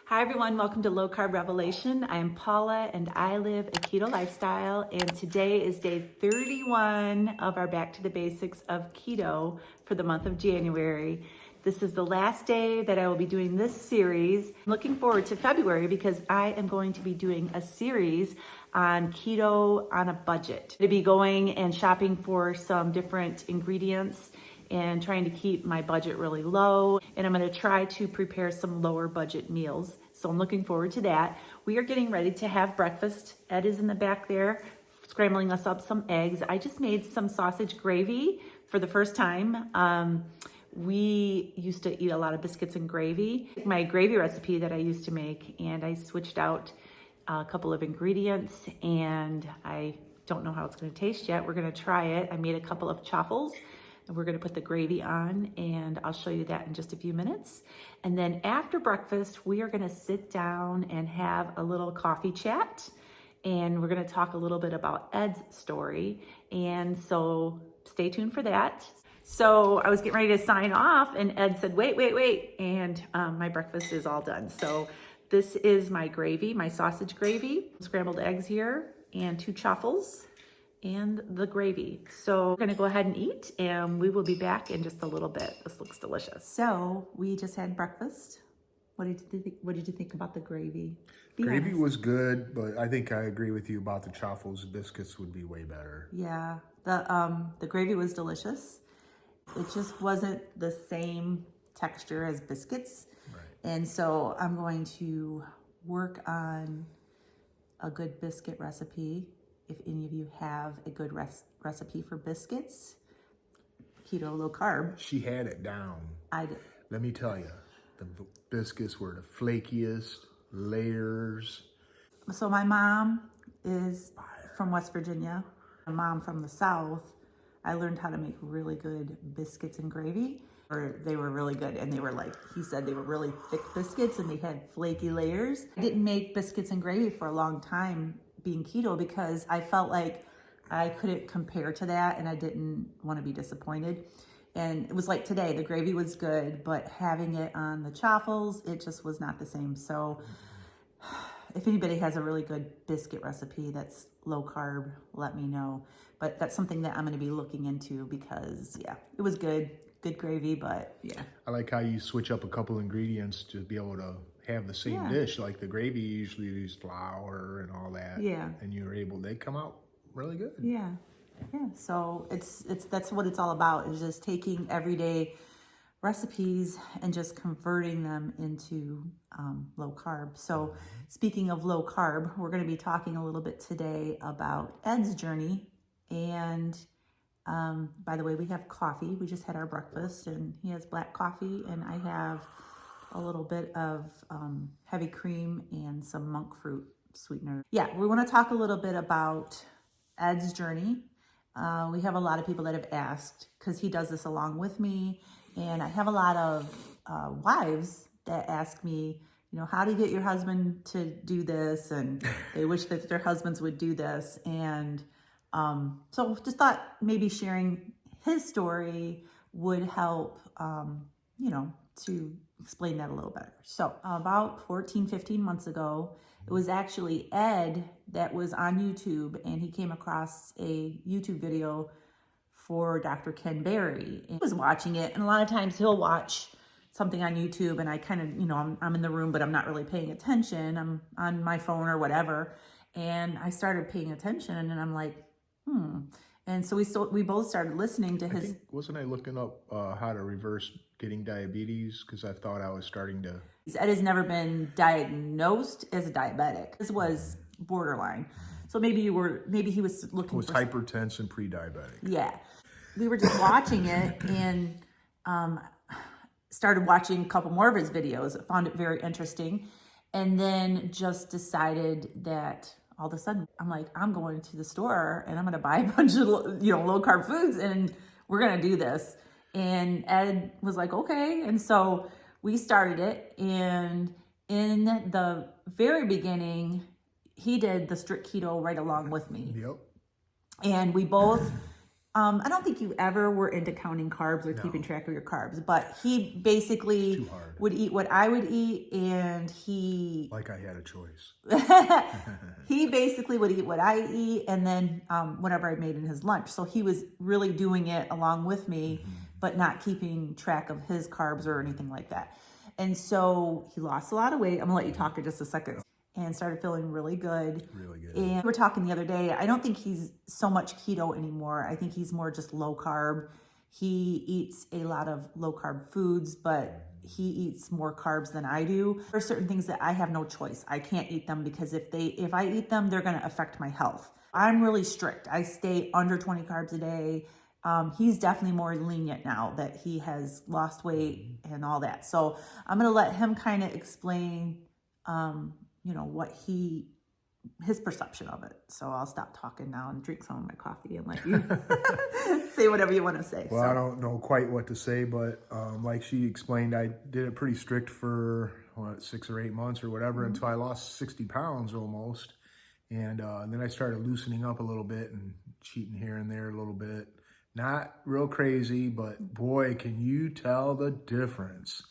Hi everyone, welcome to Low Carb Revelation. I am Paula and I live a keto lifestyle, and today is day 31 of our Back to the Basics of Keto for the month of January. This is the last day that I will be doing this series. I'm looking forward to February because I am going to be doing a series on keto on a budget. To be going and shopping for some different ingredients and trying to keep my budget really low. And I'm gonna try to prepare some lower budget meals. So I'm looking forward to that. We are getting ready to have breakfast. Ed is in the back there, scrambling us up some eggs. I just made some sausage gravy for the first time. We used to eat a lot of biscuits and gravy. My gravy recipe that I used to make, and I switched out a couple of ingredients, and I don't know how it's gonna taste yet. We're gonna try it. I made a couple of chaffles, and we're gonna put the gravy on, and I'll show you that in just a few minutes. And then after breakfast, we are gonna sit down and have a little coffee chat, and we're gonna talk a little bit about Ed's story. And so stay tuned for that. So I was getting ready to sign off, and Ed said, wait, and my breakfast is all done. So this is my gravy, my sausage gravy, scrambled eggs here, and 2 chaffles, and the gravy. So we're gonna go ahead and eat, and we will be back in just a little bit. This looks delicious. So we just had breakfast. What did you think about the gravy? Gravy was good, but I think I agree with you about the chaffles. Biscuits would be way better. Yeah, the gravy was delicious. It just wasn't the same texture as biscuits. Right. And so I'm going to work on a good biscuit recipe. If any of you have a good recipe for biscuits, keto, low carb. She had it down. I did. Let me tell you, the biscuits were the flakiest, layers. So my mom is from West Virginia. My mom from the South. I learned how to make really good biscuits and gravy. Or they were really good, and they were like, he said they were really thick biscuits and they had flaky layers. I didn't make biscuits and gravy for a long time being keto because I felt like I couldn't compare to that, and I didn't want to be disappointed. And it was like today, the gravy was good, but having it on the chaffles, it just was not the same. So if anybody has a really good biscuit recipe that's low carb, let me know. But that's something that I'm going to be looking into because, yeah, it was good gravy, but yeah. I like how you switch up a couple ingredients to be able to have the same dish. Like the gravy usually use flour and all that. Yeah. And they come out really good. Yeah. So that's what it's all about, is just taking everyday recipes and just converting them into low carb. So speaking of low carb, we're going to be talking a little bit today about Ed's journey. And by the way, we have coffee. We just had our breakfast, and he has black coffee, and I have a little bit of heavy cream and some monk fruit sweetener. Yeah, we want to talk a little bit about Ed's journey. We have a lot of people that have asked, because he does this along with me, and I have a lot of wives that ask me, how do you get your husband to do this? And they wish that their husbands would do this. And so just thought maybe sharing his story would help, to explain that a little better. So about 14, 15 months ago, it was actually Ed that was on YouTube, and he came across a YouTube video for Dr. Ken Berry. And he was watching it, and a lot of times he'll watch something on YouTube, and I kind of, I'm in the room, but I'm not really paying attention. I'm on my phone or whatever. And I started paying attention, and I'm like, And so we both started listening to his. Wasn't I looking up how to reverse getting diabetes? Because I thought I was starting to. Ed has never been diagnosed as a diabetic. This was borderline. So maybe he was looking was hypertense and pre-diabetic. Yeah. We were just watching it, and started watching a couple more of his videos. I found it very interesting, and then just decided that all of a sudden, I'm like, I'm going to the store and I'm going to buy a bunch of, low carb foods, and we're going to do this. And Ed was like, okay. And so we started it. And in the very beginning, he did the strict keto right along with me. Yep. And we both I don't think you ever were into counting carbs or keeping track of your carbs, but he basically would eat what I would eat, and he like I had a choice. he basically would eat what I eat, and then whatever I made in his lunch. So he was really doing it along with me, but not keeping track of his carbs or anything like that. And so he lost a lot of weight. I'm gonna let you talk in just a second. And started feeling really good. Really good. And we were talking the other day, I don't think he's so much keto anymore. I think he's more just low carb. He eats a lot of low carb foods, but he eats more carbs than I do. There are certain things that I have no choice. I can't eat them because if I eat them, they're gonna affect my health. I'm really strict. I stay under 20 carbs a day. He's definitely more lenient now that he has lost weight and all that. So I'm gonna let him kind of explain what his perception of it. So I'll stop talking now and drink some of my coffee and let you say whatever you want to say. Well, I don't know quite what to say, but like she explained, I did it pretty strict for 6 or 8 months or whatever until I lost 60 pounds almost. And then I started loosening up a little bit and cheating here and there a little bit. Not real crazy, but boy, can you tell the difference.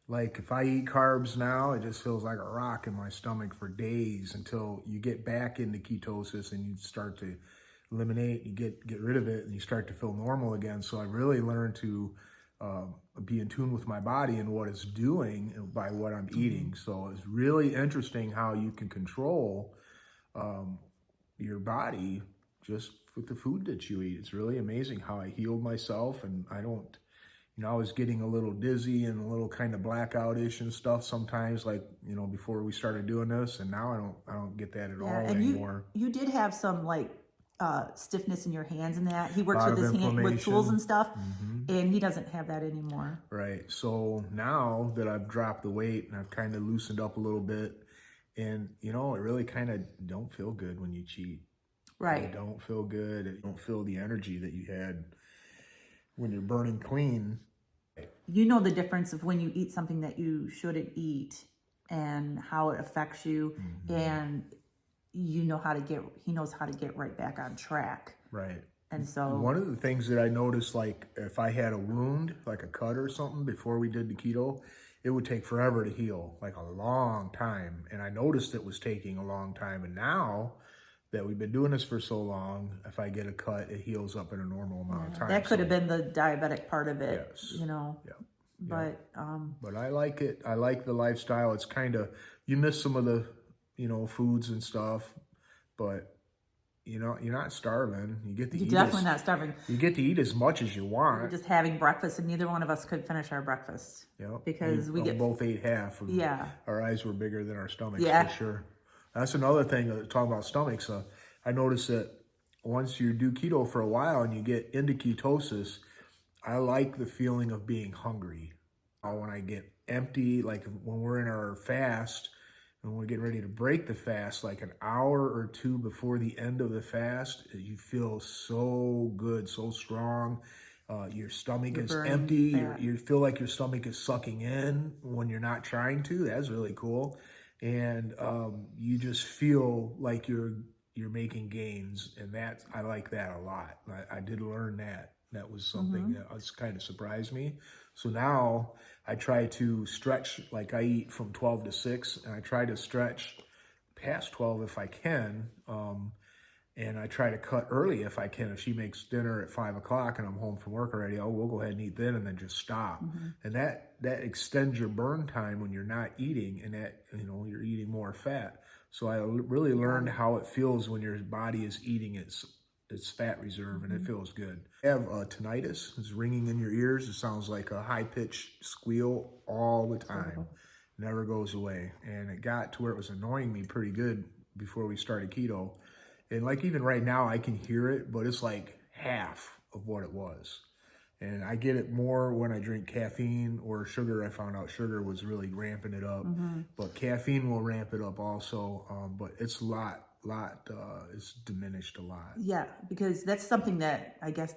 Like if I eat carbs now, it just feels like a rock in my stomach for days until you get back into ketosis and you start to eliminate, you get rid of it and you start to feel normal again. So I really learned to be in tune with my body and what it's doing by what I'm eating. So it's really interesting how you can control your body just with the food that you eat. It's really amazing how I healed myself, and I don't, I was getting a little dizzy and a little kind of blackout-ish and stuff sometimes, like, before we started doing this, and now I don't get that at all anymore. You did have some like stiffness in your hands and that. He works with his hand with tools and stuff, and he doesn't have that anymore. Right. So now that I've dropped the weight and I've kind of loosened up a little bit, and it really kind of don't feel good when you cheat. Right. It don't feel good. It don't feel the energy that you had when you're burning clean. You know the difference of when you eat something that you shouldn't eat and how it affects you, and he knows how to get right back on track. Right. And so one of the things that I noticed, like if I had a wound, like a cut or something before we did the keto, it would take forever to heal, like a long time. And I noticed it was taking a long time. And now that we've been doing this for so long, if I get a cut, it heals up in a normal amount of time. That could have been the diabetic part of it, Yes. But but I like it. I like the lifestyle. It's kind of, you miss some of the, foods and stuff, but you're not starving. You get to eat. You're definitely not starving. You get to eat as much as you want. We're just having breakfast, and neither one of us could finish our breakfast. Because we both ate half. And our eyes were bigger than our stomachs, for sure. That's another thing, talking about stomachs. I noticed that once you do keto for a while and you get into ketosis, I like the feeling of being hungry. When I get empty, like when we're in our fast, and we're getting ready to break the fast, like an hour or two before the end of the fast, you feel so good, so strong. Your stomach is empty. You feel like your stomach is sucking in when you're not trying to. That's really cool. And you just feel like you're making gains, and I like that a lot. I did learn that. That was something that was kind of surprised me. So now I try to stretch, like I eat from 12 to 6, and I try to stretch past 12 if I can. And I try to cut early if I can. If she makes dinner at 5 o'clock and I'm home from work already, we'll go ahead and eat then and then just stop. And that extends your burn time when you're not eating, and that, you're eating more fat. So I really learned how it feels when your body is eating its fat reserve, and it feels good. I have tinnitus. It's ringing in your ears. It sounds like a high-pitched squeal all the time. Never goes away. And it got to where it was annoying me pretty good before we started keto. And like even right now, I can hear it, but it's like half of what it was. And I get it more when I drink caffeine or sugar. I found out sugar was really ramping it up, but caffeine will ramp it up also. But it's it's diminished a lot. Yeah, because that's something that I guess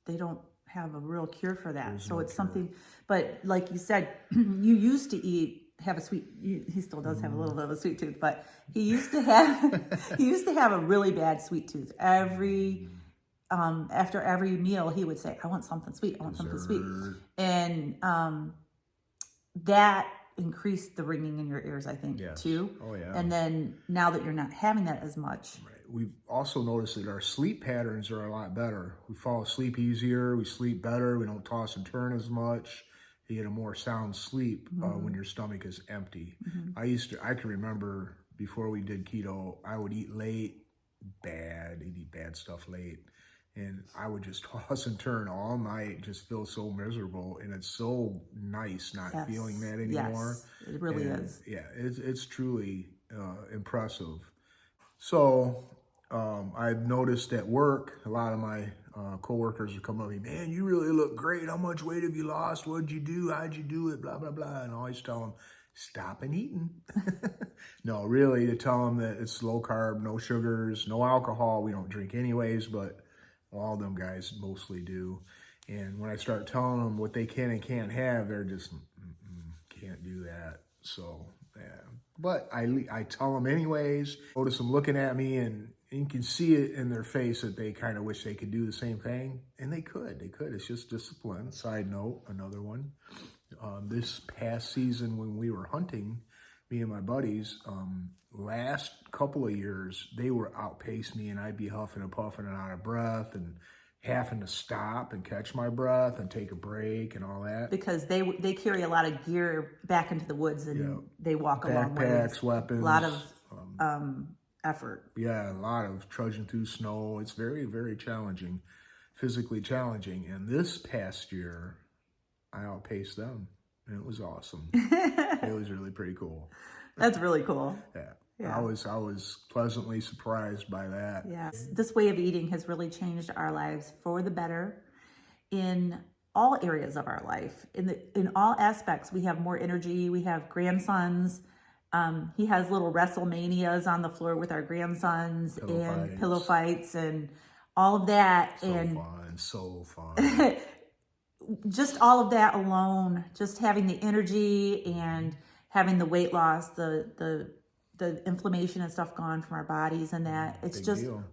they don't have a real cure for that. So it's something, but like you said, you used to have a sweet, he still does have a little bit of a sweet tooth, but he used to have a really bad sweet tooth. Every after every meal, he would say, I want something sweet. I want something sweet. And that increased the ringing in your ears, I think, too. Oh, yeah. And then now that you're not having that as much. Right. We've also noticed that our sleep patterns are a lot better. We fall asleep easier. We sleep better. We don't toss and turn as much. You get a more sound sleep when your stomach is empty. I can remember before we did keto, I would eat late, eat bad stuff late. And I would just toss and turn all night, just feel so miserable. And it's so nice not feeling that anymore. Yes, it really is. Yeah, it's truly impressive. So I've noticed at work, a lot of my coworkers would come up to me, man, you really look great. How much weight have you lost? What'd you do? How'd you do it? Blah, blah, blah. And I always tell them, stop and eating. No, really, to tell them that it's low carb, no sugars, no alcohol. We don't drink anyways, but all of them guys mostly do. And when I start telling them what they can and can't have, they're just, can't do that. So, yeah. But I tell them anyways. Notice them looking at me, and you can see it in their face that they kind of wish they could do the same thing. And they could. It's just discipline. Side note, another one. This past season when we were hunting, me and my buddies, last couple of years, they were outpace me, and I'd be huffing and puffing and out of breath and having to stop and catch my breath and take a break and all that. Because they carry a lot of gear back into the woods, and they walk a long way. Backpacks, weapons. A lot of effort. Yeah, a lot of trudging through snow. It's very, very challenging, physically challenging. And this past year, I outpaced them, and it was awesome. It was really pretty cool. That's really cool. Yeah. I was pleasantly surprised by that. Yeah. This way of eating has really changed our lives for the better in all areas of our life. In all aspects, we have more energy. We have grandsons. He has little WrestleManias on the floor with our grandsons and pillow fights and all of that. So fun. Just all of that alone, just having the energy and having the weight loss, the inflammation and stuff gone from our bodies, and that it's Big just deal.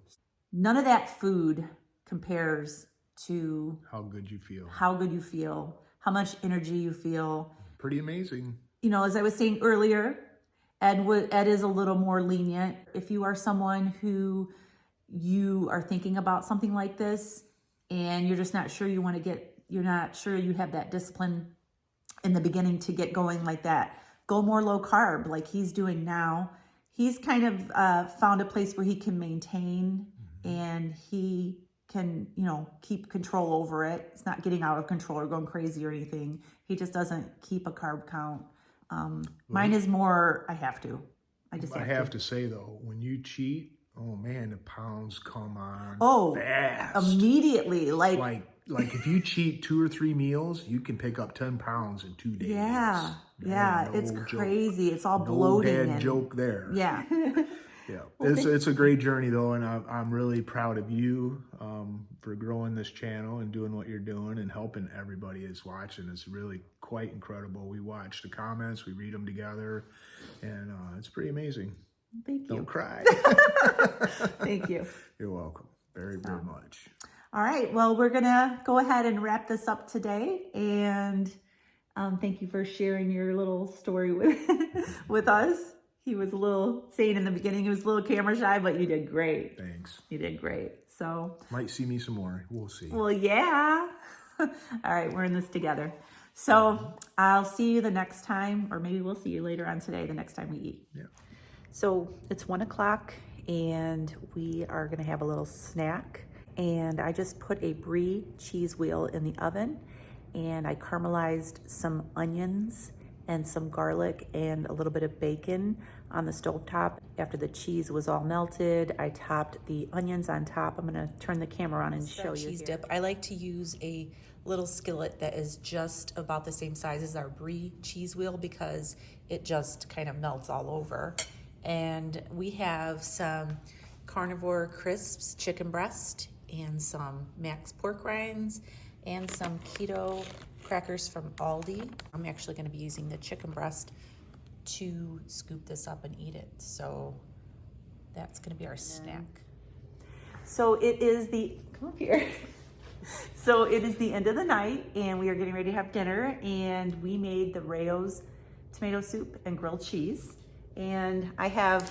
None of that food compares to how good you feel, how much energy you feel. Pretty amazing. You know, as I was saying earlier, Ed is a little more lenient. If you are someone who you are thinking about something like this and you're just not sure you're not sure you have that discipline in the beginning to get going like that, go more low carb like he's doing now. He's kind of found a place where he can maintain and he can, keep control over it. It's not getting out of control or going crazy or anything. He just doesn't keep a carb count. Mine is more, I have to. I have to say though, when you cheat, oh man, the pounds come on fast. Immediately. Like if you cheat 2 or 3 meals, you can pick up 10 pounds in 2 days. Yeah. Man, it's crazy. It's all bloating. No bad joke there. Yeah. Yeah. It's a great journey though, and I'm really proud of you for growing this channel and doing what you're doing and helping everybody that's watching. It's really quite incredible. We watch the comments, we read them together, and it's pretty amazing. Thank you. Don't cry. Thank you. You're welcome. Very much. All right. Well, we're going to go ahead and wrap this up today. And thank you for sharing your little story with us. He was saying in the beginning, he was a little camera shy, but you did great. Thanks. You did great. So might see me some more. We'll see. Well, yeah. All right. We're in this together. So I'll see you the next time, or maybe we'll see you later on today, the next time we eat. Yeah. So it's 1 o'clock and we are going to have a little snack. And I just put a brie cheese wheel in the oven, and I caramelized some onions and some garlic and a little bit of bacon on the stovetop. After the cheese was all melted, I topped the onions on top. I'm gonna turn the camera on and show you cheese dip. I like to use a little skillet that is just about the same size as our brie cheese wheel because it just kind of melts all over. And we have some carnivore crisps, chicken breast, and some Max pork rinds, and some keto crackers from Aldi. I'm actually going to be using the chicken breast to scoop this up and eat it. So that's going to be our snack. So it is come up here. So it is the end of the night and we are getting ready to have dinner, and we made the Rayo's tomato soup and grilled cheese. And I have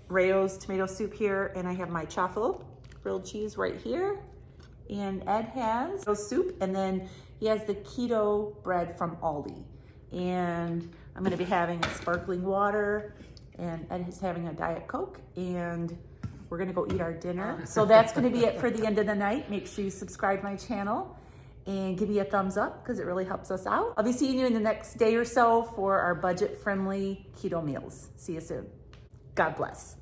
Rayo's tomato soup here, and I have my chaffle grilled cheese right here. And Ed has soup, and then he has the keto bread from Aldi. And I'm gonna be having sparkling water, and Ed is having a Diet Coke, and we're gonna go eat our dinner. So that's gonna be it for the end of the night. Make sure you subscribe to my channel and give me a thumbs up because it really helps us out. I'll be seeing you in the next day or so for our budget-friendly keto meals. See you soon. God bless.